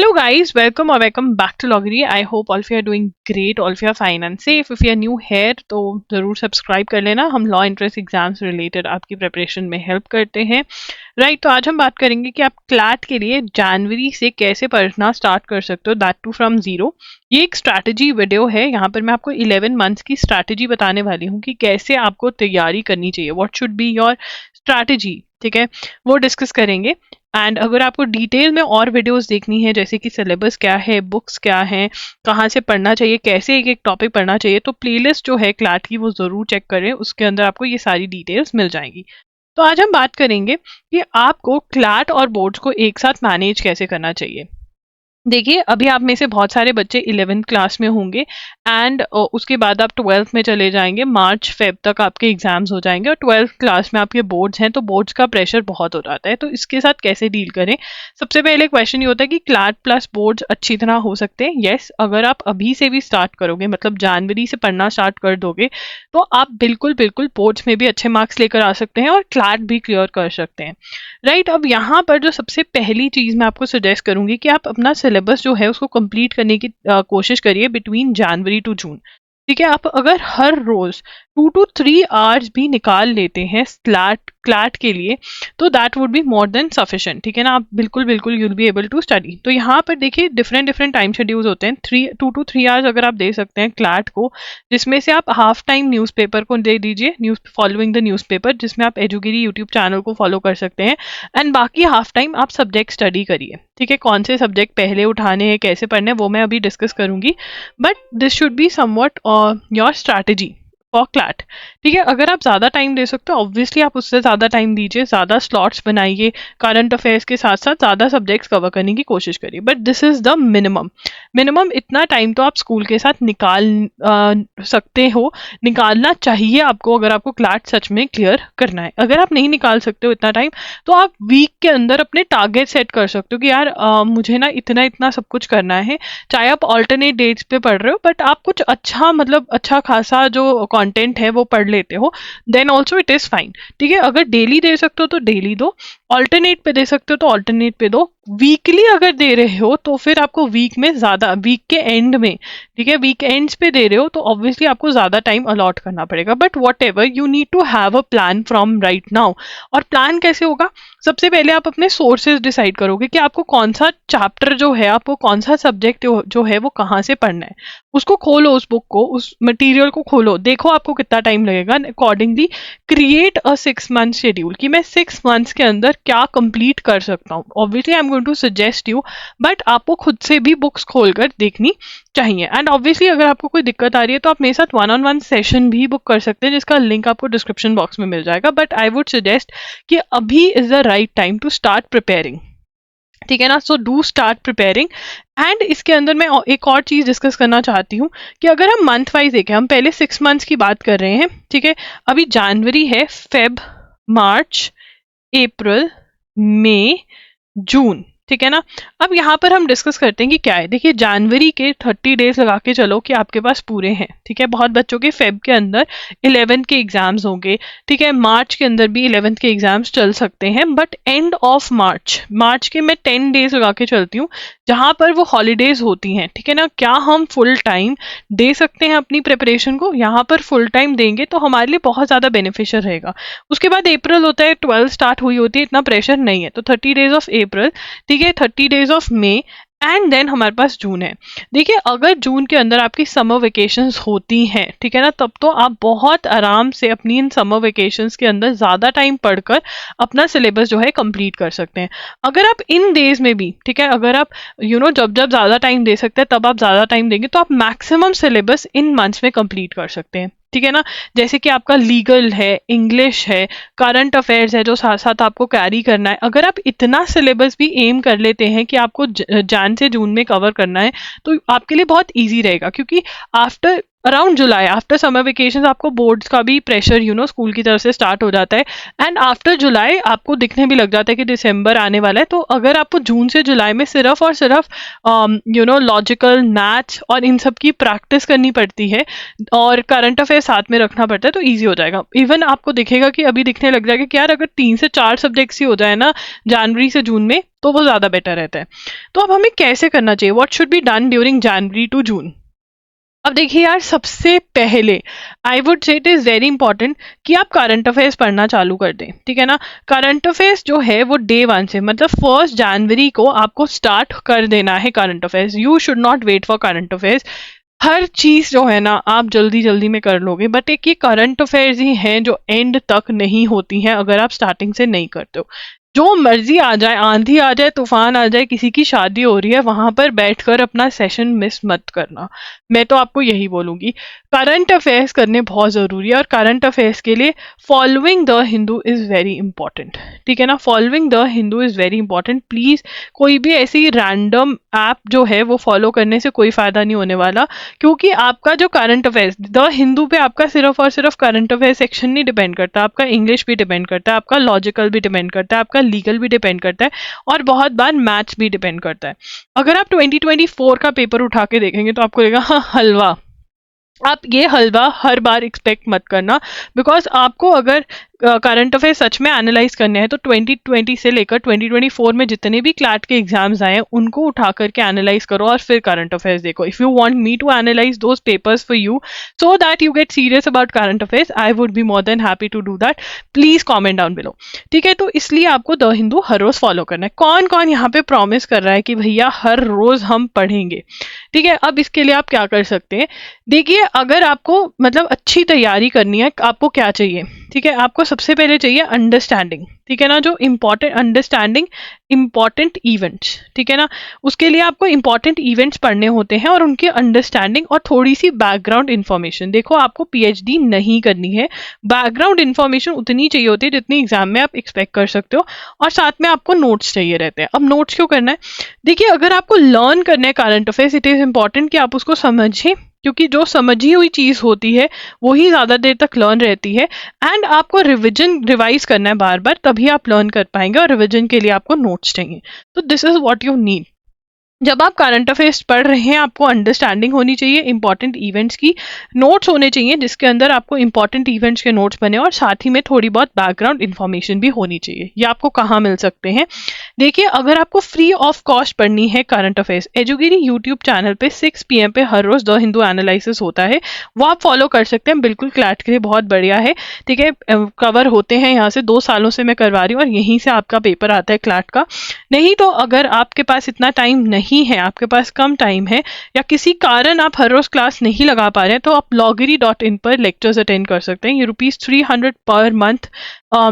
Hello guys, welcome or welcome back to Loggery. I hope all of you are doing great, all of you are fine and safe. If you are new here तो ज़रूर subscribe कर लेना. हम law entrance exams related आपकी preparation में help करते हैं. Right, तो आज हम बात करेंगे कि आप क्लैट के लिए जनवरी से कैसे पढ़ना स्टार्ट कर सकते हो, दैट टू फ्रॉम जीरो. ये एक स्ट्रैटेजी वीडियो है. यहाँ पर मैं आपको 11 मंथ्स की स्ट्रैटेजी बताने वाली हूँ कि कैसे आपको तैयारी करनी चाहिए, what should be your strategy. ठीक है, वो डिस्कस करेंगे. एंड अगर आपको डिटेल में और वीडियोस देखनी है, जैसे कि सिलेबस क्या है, बुक्स क्या है, कहाँ से पढ़ना चाहिए, कैसे एक एक टॉपिक पढ़ना चाहिए, तो प्लेलिस्ट जो है क्लैट की वो ज़रूर चेक करें. उसके अंदर आपको ये सारी डिटेल्स मिल जाएंगी. तो आज हम बात करेंगे कि आपको क्लैट और बोर्ड्स को एक साथ मैनेज कैसे करना चाहिए. देखिए, अभी आप में से बहुत सारे बच्चे 11th क्लास में होंगे एंड उसके बाद आप 12th में चले जाएंगे. मार्च फेब तक आपके एग्जाम्स हो जाएंगे और 12th क्लास में आपके बोर्ड्स हैं, तो बोर्ड्स का प्रेशर बहुत हो जाता है. तो इसके साथ कैसे डील करें. सबसे पहले क्वेश्चन ये होता है कि क्लैट प्लस बोर्ड्स अच्छी तरह हो सकते हैं. यस, अगर आप अभी से भी स्टार्ट करोगे, मतलब जनवरी से पढ़ना स्टार्ट कर दोगे, तो आप बिल्कुल बिल्कुल बोर्ड्स में भी अच्छे मार्क्स लेकर आ सकते हैं और क्लैट भी क्लियर कर सकते हैं. राइट, अब यहाँ पर जो सबसे पहली चीज़ मैं आपको सजेस्ट करूंगी कि आप अपना सिलेबस जो है उसको कंप्लीट करने की कोशिश करिए बिटवीन जनवरी टू जून. ठीक है, आप अगर हर रोज 2 to 3 आवर्स भी निकाल लेते हैं क्लैट के लिए, तो that would be more than sufficient. ठीक है ना, आप बिल्कुल बिल्कुल you'll be able to study. तो यहाँ पर देखिए डिफरेंट टाइम शेड्यूल्स होते हैं. 2 to 3 आवर्स अगर आप दे सकते हैं क्लैट को, जिसमें से आप हाफ टाइम न्यूज़पेपर को दे दीजिए, फॉलोइंग द न्यूज़पेपर, जिसमें आप एजुगिरी यूट्यूब चैनल को फॉलो कर सकते हैं. एंड बाकी हाफ टाइम आप सब्जेक्ट स्टडी करिए. ठीक है, कौन से सब्जेक्ट पहले उठाने हैं, कैसे पढ़ने हैं, वो मैं अभी डिस्कस करूंगी. But this should be somewhat your strategy for CLAT. ठीक है, अगर आप ज़्यादा टाइम दे सकते हो, ऑब्वियसली आप उससे ज़्यादा टाइम दीजिए, ज़्यादा स्लॉट्स बनाइए, करंट अफेयर्स के साथ साथ ज़्यादा सब्जेक्ट्स कवर करने की कोशिश करिए. But this is the minimum इतना टाइम तो आप स्कूल के साथ निकाल सकते हो, निकालना चाहिए आपको, अगर आपको क्लैट सच में क्लियर करना है. अगर आप नहीं निकाल सकते हो इतना टाइम, तो आप वीक के अंदर अपने टारगेट सेट कर सकते हो कि यार मुझे ना इतना सब कुछ करना है. चाहे आप ऑल्टरनेट डेट्स पे पढ़ रहे हो, बट आप कुछ अच्छा, मतलब अच्छा खासा जो कंटेंट है वो पढ़ लेते हो, then also it is fine. ठीक है, अगर डेली दे सकते हो तो डेली दो, ऑल्टरनेट पे दे सकते हो तो ऑल्टरनेट पे दो. वीकली अगर दे रहे हो तो फिर आपको वीक में ज़्यादा, वीक के एंड में, ठीक है, वीक एंड्स पे दे रहे हो तो ऑब्वियसली आपको ज़्यादा टाइम अलॉट करना पड़ेगा. But whatever, you need to have a plan from right now. और प्लान कैसे होगा, सबसे पहले आप अपने सोर्सेज डिसाइड करोगे कि आपको कौन सा चैप्टर जो है, आपको कौन सा सब्जेक्ट जो है वो कहाँ से पढ़ना है. उसको खोलो, उस बुक को, उस मटेरियल को खोलो, देखो आपको कितना टाइम लगेगा. Accordingly create a 6 month schedule कि मैं 6 मंथ्स के अंदर क्या कंप्लीट कर सकता हूँ. Obviously I am going to suggest you, but आपको खुद से भी बुक्स खोलकर देखनी चाहिए. एंड ऑब्वियसली अगर आपको कोई दिक्कत आ रही है तो आप मेरे साथ 1-on-1 सेशन भी बुक कर सकते हैं, जिसका लिंक आपको डिस्क्रिप्शन बॉक्स में मिल जाएगा. बट आई वुड सजेस्ट कि अभी is the right time to start preparing. ठीक है ना, so do start preparing. And इसके अंदर मैं एक और चीज़ डिस्कस करना चाहती हूँ कि अगर हम मंथ वाइज देखें, हम पहले 6 मंथ्स की बात कर रहे हैं. ठीक है, अभी जनवरी है, फेब, मार्च, अप्रैल, मई, जून. ठीक है ना, अब यहाँ पर हम डिस्कस करते हैं कि क्या है. देखिए, जनवरी के 30 डेज लगा के चलो कि आपके पास पूरे हैं. ठीक है, बहुत बच्चों के फेब के अंदर 11th के एग्जाम्स होंगे. ठीक है, मार्च के अंदर भी 11th के एग्जाम्स चल सकते हैं. बट एंड ऑफ मार्च के मैं 10 डेज लगा के चलती हूँ, जहाँ पर वो हॉलीडेज होती हैं. ठीक है ना, क्या हम फुल टाइम दे सकते हैं अपनी प्रिपरेशन को. यहाँ पर फुल टाइम देंगे तो हमारे लिए बहुत ज़्यादा बेनिफिशियल रहेगा. उसके बाद अप्रैल होता है, 12 स्टार्ट हुई होती है, इतना प्रेशर नहीं है, तो 30 डेज ऑफ अप्रैल, ठीक है, 30 days of May, and then हमारे पास जून है. देखिए, अगर जून के अंदर आपकी समर वेकेशंस होती हैं, ठीक है ना, तब तो आप बहुत आराम से अपनी इन समर वेकेशंस के अंदर ज़्यादा टाइम पढ़कर अपना सिलेबस जो है कंप्लीट कर सकते हैं. अगर आप इन डेज में भी, ठीक है, अगर आप जब ज़्यादा टाइम दे सकते हैं तब आप ज़्यादा टाइम देंगे, तो आप मैक्सिमम सिलेबस इन मंथ्स में कंप्लीट कर सकते हैं. ठीक है ना, जैसे कि आपका लीगल है, इंग्लिश है, करंट अफेयर्स है, जो साथ साथ आपको कैरी करना है. अगर आप इतना सिलेबस भी एम कर लेते हैं कि आपको जन से जून में कवर करना है, तो आपके लिए बहुत इजी रहेगा. क्योंकि आफ्टर अराउंड जुलाई आफ्टर समर वेकेशन आपको बोर्ड्स का भी प्रेशर स्कूल की तरफ से स्टार्ट हो जाता है, एंड आफ्टर जुलाई आपको दिखने भी लग जाता है कि दिसंबर आने वाला है। तो अगर आपको जून से जुलाई में सिर्फ और सिर्फ लॉजिकल, मैथ्स और इन सब की प्रैक्टिस करनी पड़ती है और करंट अफेयर साथ में रखना पड़ता है, तो ईजी हो जाएगा। इवन आपको दिखेगा कि अभी दिखने लग जाएगा कि यार अगर 3 से 4 सब्जेक्ट्स ही हो जाए ना जनवरी से जून में, तो वो ज़्यादा बेटर रहता है। तो अब हमें कैसे करना चाहिए, what should be done during January to June? अब देखिए यार, सबसे पहले I would say it is very important कि आप करंट अफेयर्स पढ़ना चालू कर दें, ठीक है ना। करंट अफेयर्स जो है वो डे 1 से, मतलब 1 जनवरी को आपको स्टार्ट कर देना है current affairs. You should not wait for current affairs. हर चीज़ जो है ना आप जल्दी जल्दी में कर लोगे, बट एक ये करंट अफेयर्स ही हैं जो एंड तक नहीं होती हैं अगर आप स्टार्टिंग से नहीं करते हो। जो मर्जी आ जाए, आंधी आ जाए, तूफान आ जाए, किसी की शादी हो रही है, वहां पर बैठकर अपना सेशन मिस मत करना। मैं तो आपको यही बोलूंगी, करंट अफेयर्स करने बहुत ज़रूरी है, और करंट अफेयर्स के लिए following the Hindu is very important, ठीक है ना। Following the Hindu is very important. Please कोई भी ऐसी रैंडम ऐप जो है वो फॉलो करने से कोई फ़ायदा नहीं होने वाला, क्योंकि आपका जो करंट अफेयर्स द हिंदू पे आपका सिर्फ और सिर्फ करंट अफेयर सेक्शन नहीं डिपेंड करता, आपका इंग्लिश भी डिपेंड करता है, आपका लॉजिकल भी डिपेंड करता है, आपका लीगल भी डिपेंड करता है, और बहुत बार मैथ्स भी डिपेंड करता है। अगर आप 2024 का पेपर उठा के देखेंगे तो आपको लगेगा हाँ हलवा। आप ये हलवा हर बार एक्सपेक्ट मत करना, बिकॉज आपको अगर करंट अफेयर सच में एनालाइज करने हैं तो 2020 से लेकर 2024 में जितने भी क्लैट के एग्जाम्स आए हैं उनको उठा करके एनालाइज करो और फिर करंट अफेयर्स देखो। If you want me to analyse those papers for you so that you get serious about current affairs, I would be more than happy to do that. Please comment down below, ठीक है। तो इसलिए आपको the Hindu हर रोज follow करना है। कौन कौन यहाँ पे प्रॉमिस कर रहा है कि भैया हर रोज हम पढ़ेंगे, ठीक है। अब इसके लिए आप क्या कर सकते हैं, देखिए अगर आपको मतलब अच्छी तैयारी करनी है, आपको क्या चाहिए, ठीक है। आपको सबसे पहले चाहिए अंडरस्टैंडिंग, ठीक है ना, जो इंपॉर्टेंट अंडरस्टैंडिंग इंपॉर्टेंट इवेंट्स, ठीक है ना। उसके लिए आपको इंपॉर्टेंट इवेंट्स पढ़ने होते हैं और उनकी अंडरस्टैंडिंग और थोड़ी सी बैकग्राउंड इन्फॉर्मेशन। देखो आपको पीएचडी नहीं करनी है, बैकग्राउंड इन्फॉर्मेशन उतनी चाहिए होती है जितनी एग्जाम में आप एक्सपेक्ट कर सकते हो, और साथ में आपको नोट्स चाहिए रहते हैं। अब नोट्स क्यों करना है, देखिए अगर आपको लर्न करना है current affairs, it is important कि आप उसको समझें, क्योंकि जो समझी हुई चीज़ होती है वही ज़्यादा देर तक लर्न रहती है। एंड आपको रिवाइज करना है बार बार, तभी आप लर्न कर पाएंगे, और रिविजन के लिए आपको नोट्स चाहिए। तो this is what you need. जब आप करंट अफेयर्स पढ़ रहे हैं आपको अंडरस्टैंडिंग होनी चाहिए इंपॉर्टेंट इवेंट्स की, नोट्स होने चाहिए जिसके अंदर आपको इंपॉर्टेंट इवेंट्स के नोट्स बने, और साथ ही में थोड़ी बहुत बैकग्राउंड इन्फॉर्मेशन भी होनी चाहिए। ये आपको कहाँ मिल सकते हैं, देखिए अगर आपको फ्री ऑफ कॉस्ट पढ़नी है करंट अफेयर्स, एजुगिरी यूट्यूब चैनल पे 6 PM पे हर रोज द हिंदू एनालिसिस होता है, वो आप फॉलो कर सकते हैं, बिल्कुल क्लैट के लिए बहुत बढ़िया है, ठीक है। कवर होते हैं यहाँ से, 2 सालों से मैं करवा रही हूँ, और यहीं से आपका पेपर आता है क्लैट का। नहीं तो अगर आपके पास इतना टाइम नहीं है, आपके पास कम टाइम है, या किसी कारण आप हर रोज क्लास नहीं लगा पा रहे हैं, तो आप loggery.in पर लेक्चर्स अटेंड कर सकते हैं। ये ₹300 पर मंथ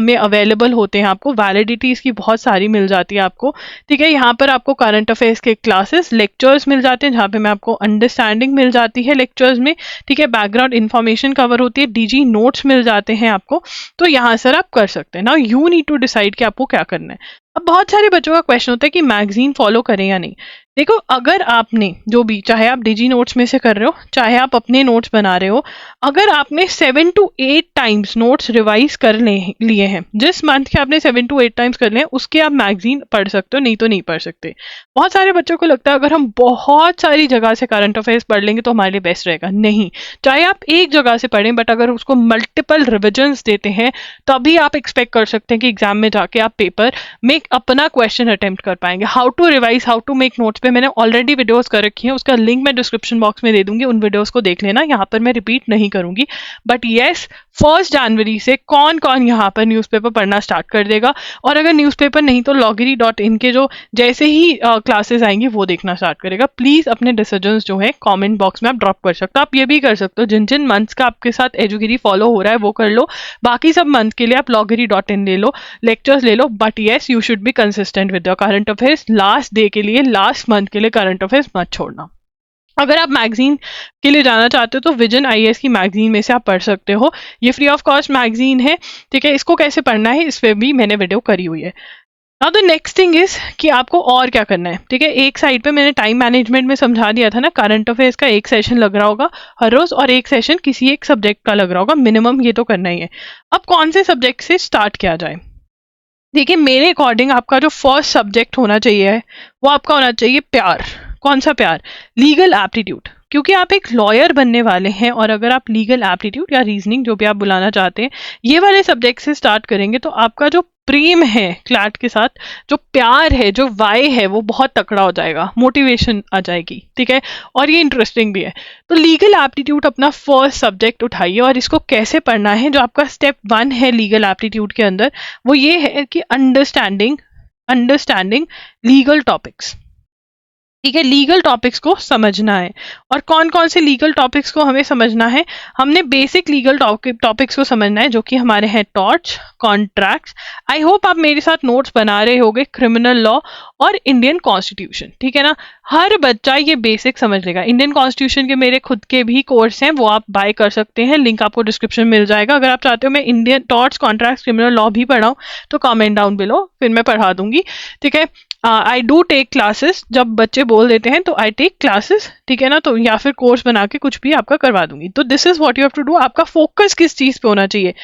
में अवेलेबल होते हैं, आपको वैलिडिटी इसकी बहुत सारी मिल जाती है आपको, ठीक है। यहाँ पर आपको करंट अफेयर्स के क्लासेस लेक्चर्स मिल जाते हैं, जहाँ पे मैं आपको अंडरस्टैंडिंग मिल जाती है लेक्चर्स में, ठीक है। बैकग्राउंड इन्फॉर्मेशन कवर होती है, डीजी नोट्स मिल जाते हैं आपको। तो यहाँ सर आप कर सकते हैं। Now you need to decide कि आपको क्या करना है। अब बहुत सारे बच्चों का क्वेश्चन होता है कि मैगजीन फॉलो करें या नहीं। देखो अगर आपने जो भी, चाहे आप डिजी नोट्स में से कर रहे हो, चाहे आप अपने नोट्स बना रहे हो, अगर आपने 7 to 8 टाइम्स नोट्स रिवाइज कर लिए हैं, जिस मंथ के आपने 7 to 8 टाइम्स कर लिए हैं, उसके आप मैगजीन पढ़ सकते हो, नहीं तो नहीं पढ़ सकते। बहुत सारे बच्चों को लगता है अगर हम बहुत सारी जगह से करंट अफेयर्स पढ़ लेंगे तो हमारे लिए बेस्ट रहेगा। नहीं, चाहे आप एक जगह से पढ़ें, बट अगर उसको मल्टीपल रिविजन्स देते हैं तभी आप एक्सपेक्ट कर सकते हैं कि एग्जाम में जाके आप पेपर में अपना क्वेश्चन अटेम्प्ट कर पाएंगे। How to revise, how to make notes पे मैंने ऑलरेडी वीडियोस कर रखी हैं, उसका लिंक मैं डिस्क्रिप्शन बॉक्स में दे दूंगी, उन वीडियोस को देख लेना, यहाँ पर मैं रिपीट नहीं करूंगी। बट येस, 1 जनवरी से कौन कौन यहाँ पर न्यूज़पेपर पढ़ना स्टार्ट कर देगा, और अगर न्यूज़पेपर नहीं तो loggery.in के जो जैसे ही क्लासेस आएंगी वो देखना स्टार्ट करेगा। प्लीज अपने डिसीजंस जो है कमेंट बॉक्स में आप ड्रॉप कर सकते हो। आप ये भी कर सकते हो, जिन जिन मंथ्स का आपके साथ एजुगिरी फॉलो हो रहा है वो कर लो, बाकी सब मंथ के लिए आप loggery.in ले लो, लेक्चर्स ले लो। But yes, you should be consistent with the current affairs. Last day के लिए, लास्ट मंथ के लिए करंट अफेयर्स मत छोड़ना। अगर आप मैगजीन के लिए जाना चाहते हो तो विजन आईएएस की मैगजीन में से आप पढ़ सकते हो, ये फ्री ऑफ कॉस्ट मैगजीन है, ठीक है। इसको कैसे पढ़ना है इस पर भी मैंने वीडियो करी हुई है। Now the next thing is कि आपको और क्या करना है, ठीक है। एक साइड पे मैंने टाइम मैनेजमेंट में समझा दिया था ना, करंट अफेयर्स का एक सेशन लग रहा होगा हर रोज और एक सेशन किसी एक सब्जेक्ट का लग रहा होगा मिनिमम, ये तो करना ही है। अब कौन से सब्जेक्ट से स्टार्ट किया जाए? देखिए मेरे अकॉर्डिंग आपका जो फर्स्ट सब्जेक्ट होना चाहिए वो आपका होना चाहिए प्यार। कौन सा प्यार? लीगल एप्टीट्यूड, क्योंकि आप एक लॉयर बनने वाले हैं और अगर आप लीगल एप्टीट्यूड या रीजनिंग जो भी आप बुलाना चाहते हैं ये वाले सब्जेक्ट से स्टार्ट करेंगे तो आपका जो प्रेम है क्लैट के साथ, जो प्यार है, जो वाई है, वो बहुत तकड़ा हो जाएगा, मोटिवेशन आ जाएगी, ठीक है। और ये इंटरेस्टिंग भी है। तो लीगल एप्टीट्यूड अपना फर्स्ट सब्जेक्ट उठाइए और इसको कैसे पढ़ना है, जो आपका स्टेप 1 है लीगल एप्टीट्यूड के अंदर, वो ये है कि अंडरस्टैंडिंग लीगल टॉपिक्स, ठीक है। लीगल टॉपिक्स को समझना है और कौन कौन से लीगल टॉपिक्स को हमें समझना है? हमने बेसिक लीगल टॉपिक्स को समझना है जो कि हमारे हैं टॉर्च, कॉन्ट्रैक्ट्स। आई होप आप मेरे साथ नोट्स बना रहे होगे, क्रिमिनल लॉ और इंडियन कॉन्स्टिट्यूशन, ठीक है ना। हर बच्चा ये बेसिक समझ लेगा। इंडियन कॉन्स्टिट्यूशन के मेरे खुद के भी कोर्स हैं, वो आप बाय कर सकते हैं, लिंक आपको डिस्क्रिप्शन मिल जाएगा। अगर आप चाहते हो मैं Indian torch, contracts, criminal law भी पढ़ाऊँ तो कमेंट डाउन बिलो, फिर मैं पढ़ा दूंगी, ठीक है। आई डू टेक क्लासेस, जब बच्चे बोल देते हैं तो आई टेक क्लासेस, ठीक है ना। तो या फिर कोर्स बना के कुछ भी आपका करवा दूंगी। तो this is what you have to do. आपका फोकस किस चीज पे होना चाहिए?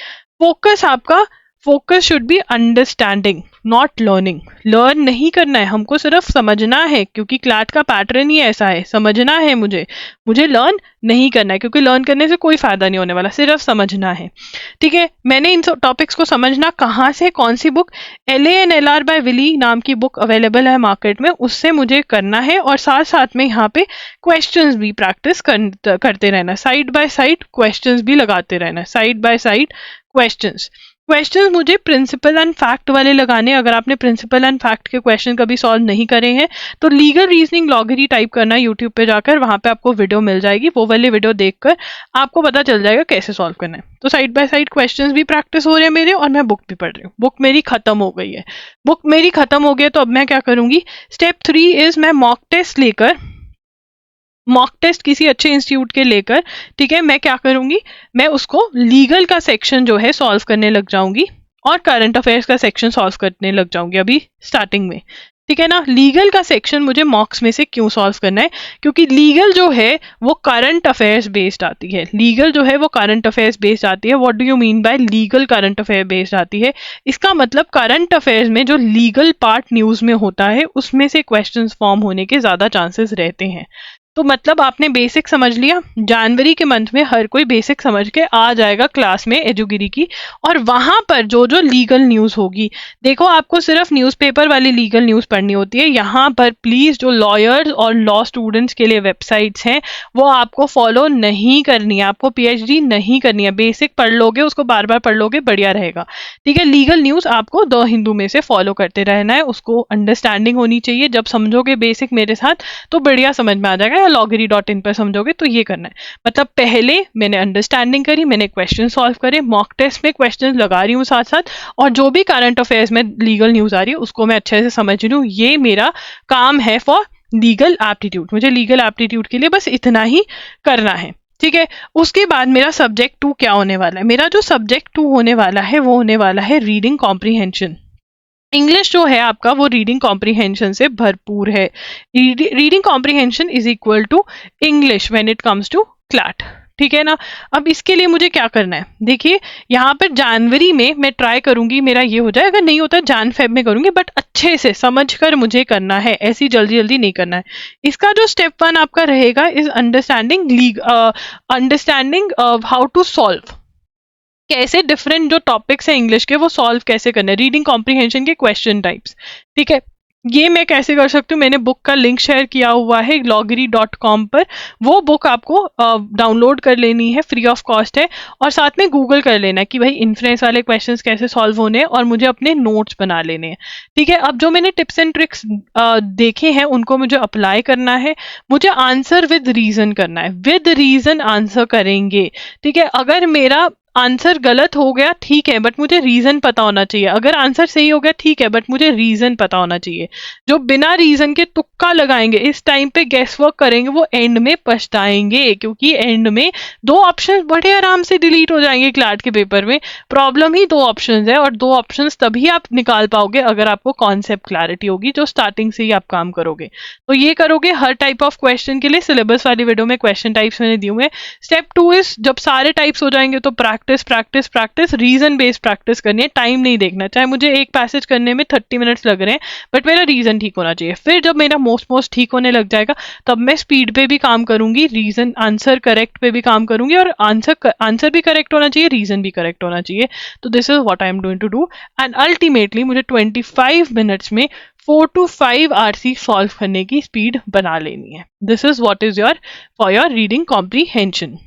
Focus should be understanding, not learning. Learn नहीं करना है, हमको सिर्फ समझना है, क्योंकि क्लैट का पैटर्न ही ऐसा है, समझना है मुझे लर्न नहीं करना है, क्योंकि लर्न करने से कोई फायदा नहीं होने वाला, सिर्फ समझना है, ठीक है। मैंने इन टॉपिक्स को समझना कहाँ से, कौन सी बुक, LANLR बाय विली नाम की बुक अवेलेबल है मार्केट में, उससे मुझे करना है। और साथ साथ में यहाँ पे क्वेश्चंस भी प्रैक्टिस करते रहना, साइड बाय साइड क्वेश्चंस भी लगाते रहना, साइड बाय साइड क्वेश्चंस मुझे प्रिंसिपल एंड फैक्ट वाले लगाने। अगर आपने प्रिंसिपल एंड फैक्ट के क्वेश्चन कभी सॉल्व नहीं करे हैं तो लीगल रीजनिंग लॉगरी टाइप करना यूट्यूब पे जाकर, वहां पे आपको वीडियो मिल जाएगी, वो वाले वीडियो देखकर आपको पता चल जाएगा कैसे सॉल्व करना है। तो साइड बाय साइड क्वेश्चंस भी प्रैक्टिस हो रहे हैं मेरे और मैं बुक भी पढ़ रही हूँ। बुक मेरी खत्म हो गई है, तो अब मैं क्या करूंगी? स्टेप 3 इज मैं मॉक टेस्ट किसी अच्छे इंस्टीट्यूट के लेकर, ठीक है, मैं क्या करूंगी? मैं उसको लीगल का सेक्शन जो है सॉल्व करने लग जाऊंगी और करंट अफेयर्स का सेक्शन सॉल्व करने लग जाऊंगी अभी स्टार्टिंग में, ठीक है ना। लीगल का सेक्शन मुझे मॉक्स में से क्यों सॉल्व करना है? क्योंकि लीगल जो है वो करंट अफेयर्स बेस्ड आती है। What do you mean by legal current affair based आती है? इसका मतलब करंट अफेयर्स में जो लीगल पार्ट न्यूज में होता है उसमें से क्वेश्चंस फॉर्म होने के ज्यादा चांसेस रहते हैं। तो मतलब आपने बेसिक समझ लिया, जनवरी के मंथ में हर कोई बेसिक समझ के आ जाएगा क्लास में एजुगिरी की, और वहां पर जो जो लीगल न्यूज होगी, देखो आपको सिर्फ न्यूज़पेपर वाली लीगल न्यूज पढ़नी होती है। यहाँ पर प्लीज जो लॉयर्स और लॉ स्टूडेंट्स के लिए वेबसाइट्स हैं वो आपको फॉलो नहीं करनी है, आपको PhD नहीं करनी है। बेसिक पढ़ लोगे, उसको बार बार पढ़ लोगे, बढ़िया रहेगा, ठीक है। लीगल न्यूज आपको द हिंदू में से फॉलो करते रहना है, उसको अंडरस्टैंडिंग होनी चाहिए। जब समझोगे बेसिक मेरे साथ तो बढ़िया समझ में आ जाएगा, या loggery.in पर समझोगे तो ये करना है। मतलब पहले मैंने अंडरस्टैंडिंग करी, मैंने क्वेश्चन सॉल्व करे, मॉक टेस्ट में क्वेश्चन लगा रही हूँ साथ साथ, और जो भी करंट अफेयर्स में लीगल न्यूज आ रही है उसको मैं अच्छे से समझ रही हूँ। ये मेरा काम है फॉर लीगल एप्टीट्यूड। मुझे लीगल एप्टीट्यूड के लिए बस इतना ही करना है, ठीक है। उसके बाद मेरा सब्जेक्ट 2 क्या होने वाला है? मेरा जो सब्जेक्ट 2 होने वाला है वो होने वाला है रीडिंग कॉम्प्रीहेंशन। इंग्लिश जो है आपका वो रीडिंग कॉम्प्रीहेंशन से भरपूर है। Reading comprehension is equal to English when it comes to CLAT, ठीक है ना। अब इसके लिए मुझे क्या करना है? देखिए यहाँ पर जनवरी में मैं ट्राई करूंगी मेरा ये हो जाए, अगर नहीं होता Jan-Feb में करूंगी, बट अच्छे से समझकर मुझे करना है, ऐसी जल्दी जल्दी नहीं करना है। इसका जो स्टेप 1 आपका रहेगा is understanding how to solve, कैसे डिफरेंट जो टॉपिक्स हैं इंग्लिश के वो सॉल्व कैसे करना है, रीडिंग कॉम्प्रीहेंशन के क्वेश्चन टाइप्स, ठीक है। ये मैं कैसे कर सकती हूँ? मैंने बुक का लिंक शेयर किया हुआ है loggery.com पर, वो बुक आपको डाउनलोड कर लेनी है, फ्री ऑफ कॉस्ट है, और साथ में गूगल कर लेना है कि भाई इन्फ्लुएंस वाले क्वेश्चंस कैसे सॉल्व होने हैं, और मुझे अपने नोट्स बना लेने हैं, ठीक है। अब जो मैंने टिप्स एंड ट्रिक्स देखे हैं उनको मुझे अप्लाई करना है, मुझे आंसर विद रीजन करना है, विद रीजन आंसर करेंगे, ठीक है। अगर मेरा आंसर गलत हो गया ठीक है, बट मुझे रीजन पता होना चाहिए। अगर आंसर सही हो गया ठीक है, बट मुझे रीजन पता होना चाहिए। जो बिना रीजन के तुक्का लगाएंगे, इस टाइम पे गेस वर्क करेंगे, वो एंड में पछताएंगे, क्योंकि एंड में 2 ऑप्शन बड़े आराम से डिलीट हो जाएंगे क्लैट के पेपर में। प्रॉब्लम ही 2 ऑप्शंस है, और 2 ऑप्शंस तभी आप निकाल पाओगे अगर आपको कॉन्सेप्ट क्लैरिटी होगी, जो स्टार्टिंग से ही आप काम करोगे। तो ये करोगे हर टाइप ऑफ क्वेश्चन के लिए। सिलेबस वाली वीडियो में क्वेश्चन टाइप्स मैंने दिए हुए। स्टेप 2 इज, जब सारे टाइप्स हो जाएंगे तो practice practice practice, reason based practice करनी है। टाइम नहीं देखना, चाहे मुझे एक पैसेज करने में 30 मिनट्स लग रहे हैं, बट मेरा रीजन ठीक होना चाहिए। फिर जब मेरा मोस्ट ठीक होने लग जाएगा, तब मैं स्पीड पे भी काम करूंगी, रीजन आंसर करेक्ट पे भी काम करूंगी, और आंसर भी करेक्ट होना चाहिए, रीजन भी करेक्ट होना चाहिए। तो this is what I am going to do, and ultimately मुझे 25 मिनट्स में 4 to 5 आरसी सॉल्व करने की स्पीड बना लेनी है। This is what is your for your reading comprehension.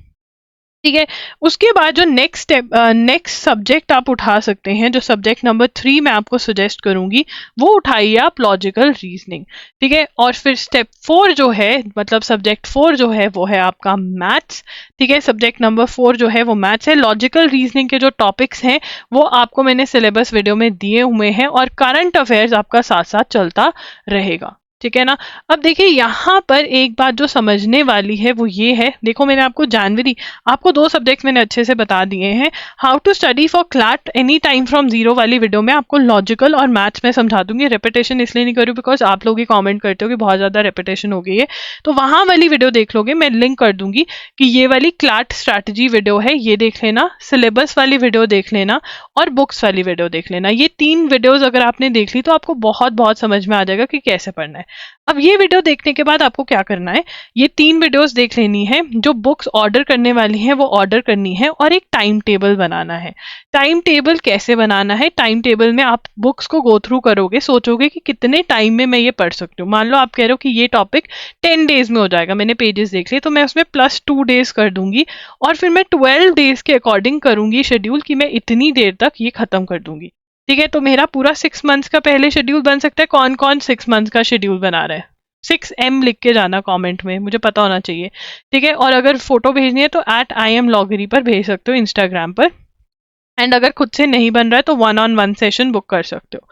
ठीक है, उसके बाद जो नेक्स्ट सब्जेक्ट आप उठा सकते हैं, जो सब्जेक्ट नंबर 3 मैं आपको सजेस्ट करूंगी, वो उठाइए आप लॉजिकल रीजनिंग। ठीक है, और फिर स्टेप 4 जो है, मतलब सब्जेक्ट 4 जो है वो है आपका मैथ्स। ठीक है, सब्जेक्ट नंबर 4 जो है वो मैथ्स है। लॉजिकल रीजनिंग के जो टॉपिक्स हैं वो आपको मैंने सिलेबस वीडियो में दिए हुए हैं, और करंट अफेयर्स आपका साथ साथ चलता रहेगा। ठीक है ना। अब देखिए यहाँ पर एक बात जो समझने वाली है वो ये है, देखो मैंने आपको जनवरी, आपको 2 सब्जेक्ट्स मैंने अच्छे से बता दिए हैं। How to study for CLAT any time from zero वाली वीडियो में आपको लॉजिकल और मैथ्स में समझा दूंगी। रेपिटेशन इसलिए नहीं करूँ बिकॉज आप लोग ही कॉमेंट करते हो कि बहुत ज़्यादा रेपिटेशन हो गई है, तो वहाँ वाली वीडियो देख लोगे, मैं लिंक कर दूंगी कि ये वाली क्लैट स्ट्रैटेजी वीडियो है, ये देख लेना, सिलेबस वाली वीडियो देख लेना, और बुक्स वाली वीडियो देख लेना। ये 3 वीडियोज अगर आपने देख ली तो आपको बहुत समझ में आ जाएगा कि कैसे पढ़ना है। अब ये वीडियो देखने के बाद आपको क्या करना है, ये 3 वीडियोस देख लेनी है, जो बुक्स ऑर्डर करने वाली हैं वो ऑर्डर करनी है, और एक टाइम टेबल बनाना है। टाइम टेबल कैसे बनाना है, टाइम टेबल में आप बुक्स को गो थ्रू करोगे, सोचोगे कि कितने टाइम में मैं ये पढ़ सकती हूँ। मान लो आप कह रहे हो कि ये टॉपिक 10 डेज में हो जाएगा, मैंने पेजेस देख लिए, तो मैं उसमें +2 डेज कर दूंगी, और फिर मैं 12 डेज के अकॉर्डिंग करूंगी शेड्यूल, कि मैं इतनी देर तक ये खत्म कर दूंगी। ठीक है, तो मेरा पूरा 6 मंथ्स का पहले शेड्यूल बन सकता है। कौन कौन 6 मंथ्स का शेड्यूल बना रहा है, 6M लिख के जाना कमेंट में, मुझे पता होना चाहिए। ठीक है, और अगर फोटो भेजनी है तो @IamLoggery पर भेज सकते हो, इंस्टाग्राम पर। एंड अगर खुद से नहीं बन रहा है तो 1-on-1 सेशन बुक कर सकते हो।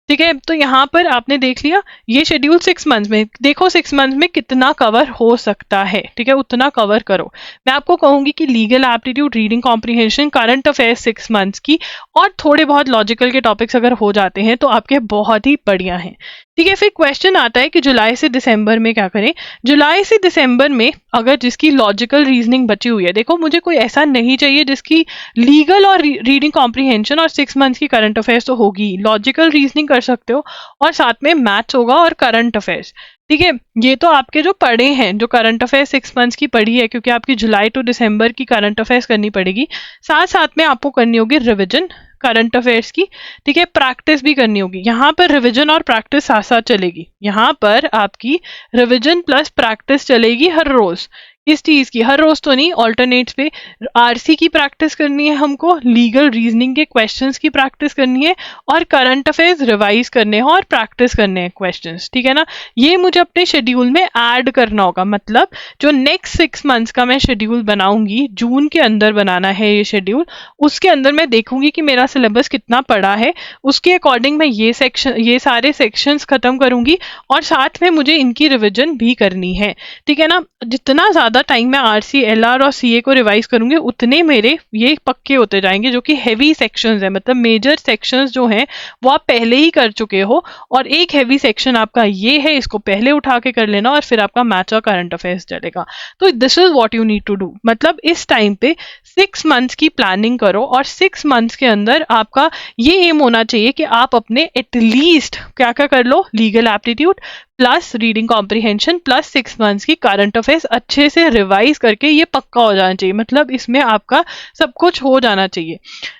ठीक है, तो यहाँ पर आपने देख लिया ये शेड्यूल 6 मंथ्स में। देखो 6 मंथ्स में कितना कवर हो सकता है, ठीक है, उतना कवर करो। मैं आपको कहूंगी कि legal aptitude, reading comprehension, current affairs 6 months की, और थोड़े बहुत लॉजिकल के टॉपिक्स अगर हो जाते हैं तो आपके बहुत ही बढ़िया हैं। ठीक है, फिर क्वेश्चन आता है कि जुलाई से दिसंबर में क्या करें। जुलाई से दिसंबर में अगर जिसकी लॉजिकल रीजनिंग बची हुई है, देखो मुझे कोई ऐसा नहीं चाहिए जिसकी लीगल और रीडिंग कॉम्प्रीहेंशन और 6 मंथ्स की करंट अफेयर्स तो होगी, लॉजिकल रीजनिंग कर सकते हो, और साथ में मैथ्स होगा और करंट अफेयर्स। ठीक है, ये तो आपके जो पढ़े हैं, जो करंट अफेयर्स 6 मंथ्स की पढ़ी है, क्योंकि आपकी जुलाई टू दिसंबर की करंट अफेयर्स करनी पड़ेगी, साथ साथ में आपको करनी होगी रिविजन करंट अफेयर्स की। ठीक है, प्रैक्टिस भी करनी होगी। यहाँ पर रिविजन और प्रैक्टिस साथ साथ चलेगी। यहाँ पर आपकी रिविजन प्लस प्रैक्टिस चलेगी हर रोज। किस चीज की? हर रोज तो नहीं, ऑल्टरनेट्स पे। आरसी की प्रैक्टिस करनी है हमको, लीगल रीजनिंग के क्वेश्चंस की प्रैक्टिस करनी है, और करंट अफेयर्स रिवाइज करने हैं और प्रैक्टिस करने हैं क्वेश्चंस। ठीक है ना, ये मुझे अपने शेड्यूल में ऐड करना होगा। मतलब जो नेक्स्ट 6 मंथ्स का मैं शेड्यूल बनाऊंगी, जून के अंदर बनाना है ये शेड्यूल, उसके अंदर मैं देखूंगी कि मेरा सिलेबस कितना पड़ा है, उसके अकॉर्डिंग मैं ये सारे सेक्शंस खत्म करूंगी, और साथ में मुझे इनकी रिविजन भी करनी है। ठीक है ना, जितना ज्यादा टाइम में आरसी, एलआर और सीए को रिवाइज करूंगी, उतने मेरे ये पक्के होते जाएंगे, जो कि हैवी सेक्शंस है। मतलब मेजर सेक्शंस जो हैं वो आप पहले ही कर चुके हो, और एक हैवी सेक्शन आपका ये है, इसको पहले उठा के कर लेना, और फिर आपका मैथ्स और करंट अफेयर्स चलेगा। तो this is what you need to do. मतलब इस टाइम पे 6 मंथ्स की प्लानिंग करो, और 6 मंथ्स के अंदर आपका ये एम होना चाहिए कि आप अपने एटलीस्ट क्या क्या कर लो, legal aptitude plus reading comprehension plus 6 months की करंट अफेयर्स अच्छे से रिवाइज करके ये पक्का हो जाना चाहिए। मतलब इसमें आपका सब कुछ हो जाना चाहिए।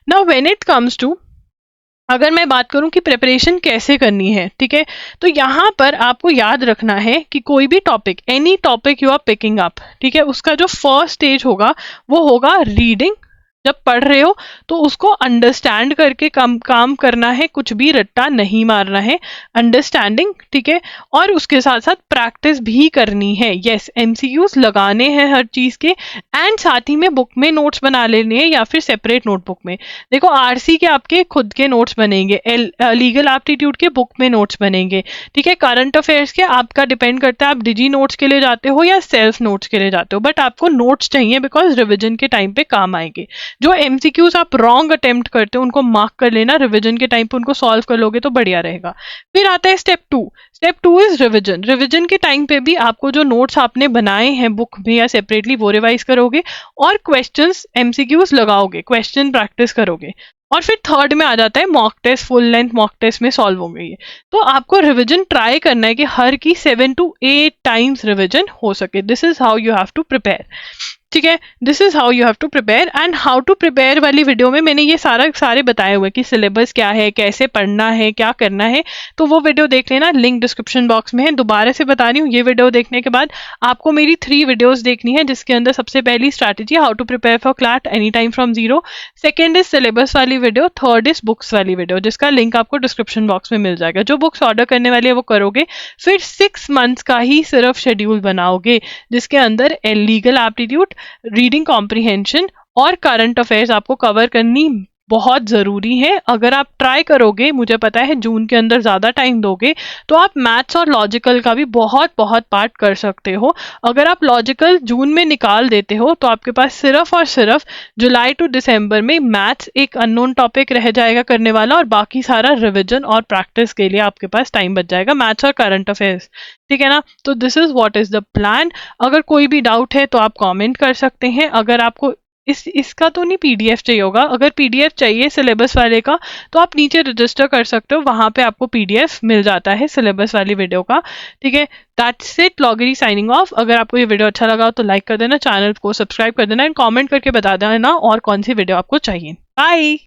Now when it comes to, अगर मैं बात करूं कि प्रिपरेशन कैसे करनी है, ठीक है, तो यहाँ पर आपको याद रखना है कि कोई भी topic, any topic you are picking up, ठीक है, उसका जो फर्स्ट स्टेज होगा वो होगा रीडिंग, जब पढ़ रहे हो तो उसको अंडरस्टैंड करके काम करना है, कुछ भी रट्टा नहीं मारना है, अंडरस्टैंडिंग, ठीक है। और उसके साथ साथ प्रैक्टिस भी करनी है। यस, एमसीक्यूज लगाने हैं हर चीज के, एंड साथ ही में बुक में नोट्स बना लेने हैं या फिर सेपरेट नोटबुक में। देखो आरसी के आपके खुद के नोट्स बनेंगे, लीगल एप्टीट्यूड के बुक में नोट्स बनेंगे, ठीक है। करंट अफेयर्स के आपका डिपेंड करता है आप डिजी नोट्स के लिए जाते हो या सेल्फ नोट्स के लिए जाते हो, बट आपको नोट्स चाहिए बिकॉज रिविजन के टाइम पे काम आएंगे। जो एमसीक्यूज आप रॉन्ग अटेम्प्ट करते हो उनको मार्क कर लेना, रिवीजन के टाइम पे उनको सॉल्व कर लोगे तो बढ़िया रहेगा। फिर आता है step 2। Step 2 is revision. Revision के टाइम पे भी आपको जो नोट्स आपने बनाए हैं बुक में या सेपरेटली वो रिवाइज करोगे और क्वेश्चंस एमसीक्यूज लगाओगे, क्वेश्चन प्रैक्टिस करोगे। और फिर थर्ड में आ जाता है mock test, full length mock test में सॉल्व हो गई है। तो आपको रिवीजन ट्राई करना है कि हर की 7 to 8 टाइम्स रिवीजन हो सके। This is how you have to prepare, ठीक है। This is how you have to prepare. And how to prepare वाली वीडियो में मैंने ये सारे बताए हुए कि सिलेबस क्या है, कैसे पढ़ना है, क्या करना है, तो वो वीडियो देख लेना, लिंक डिस्क्रिप्शन बॉक्स में है। दोबारा से बता रही हूँ, ये वीडियो देखने के बाद आपको मेरी 3 वीडियोस देखनी है, जिसके अंदर सबसे पहली strategy how to prepare for CLAT any time from zero, second is syllabus वाली वीडियो, थर्ड इज बुक्स वाली वीडियो, जिसका लिंक आपको डिस्क्रिप्शन बॉक्स में मिल जाएगा। जो बुक्स ऑर्डर करने वाली है वो करोगे, फिर 6 मंथ्स का ही सिर्फ शेड्यूल बनाओगे, जिसके अंदर लीगल एप्टीट्यूड, रीडिंग कॉम्प्रिहेंशन और करंट अफेयर्स आपको कवर करनी बहुत ज़रूरी है। अगर आप ट्राई करोगे, मुझे पता है जून के अंदर ज़्यादा टाइम दोगे, तो आप मैथ्स और लॉजिकल का भी बहुत पार्ट कर सकते हो। अगर आप लॉजिकल जून में निकाल देते हो तो आपके पास सिर्फ और सिर्फ जुलाई टू दिसंबर में मैथ्स एक अननोन टॉपिक रह जाएगा करने वाला, और बाकी सारा रिविजन और प्रैक्टिस के लिए आपके पास टाइम बच जाएगा, मैथ्स और करंट अफेयर्स, ठीक है ना। तो this is what is the plan. अगर कोई भी डाउट है तो आप कमेंट कर सकते हैं। अगर आपको इसका तो नहीं पीडीएफ चाहिए होगा, अगर पीडीएफ चाहिए सिलेबस वाले का तो आप नीचे रजिस्टर कर सकते हो, वहां पे आपको पीडीएफ मिल जाता है सिलेबस वाली वीडियो का, ठीक है। दैट्स इट, लॉगरी साइनिंग ऑफ। अगर आपको ये वीडियो अच्छा लगा हो तो लाइक कर देना, चैनल को सब्सक्राइब कर देना एंड कमेंट करके बता देना और कौन सी वीडियो आपको चाहिए। बाय।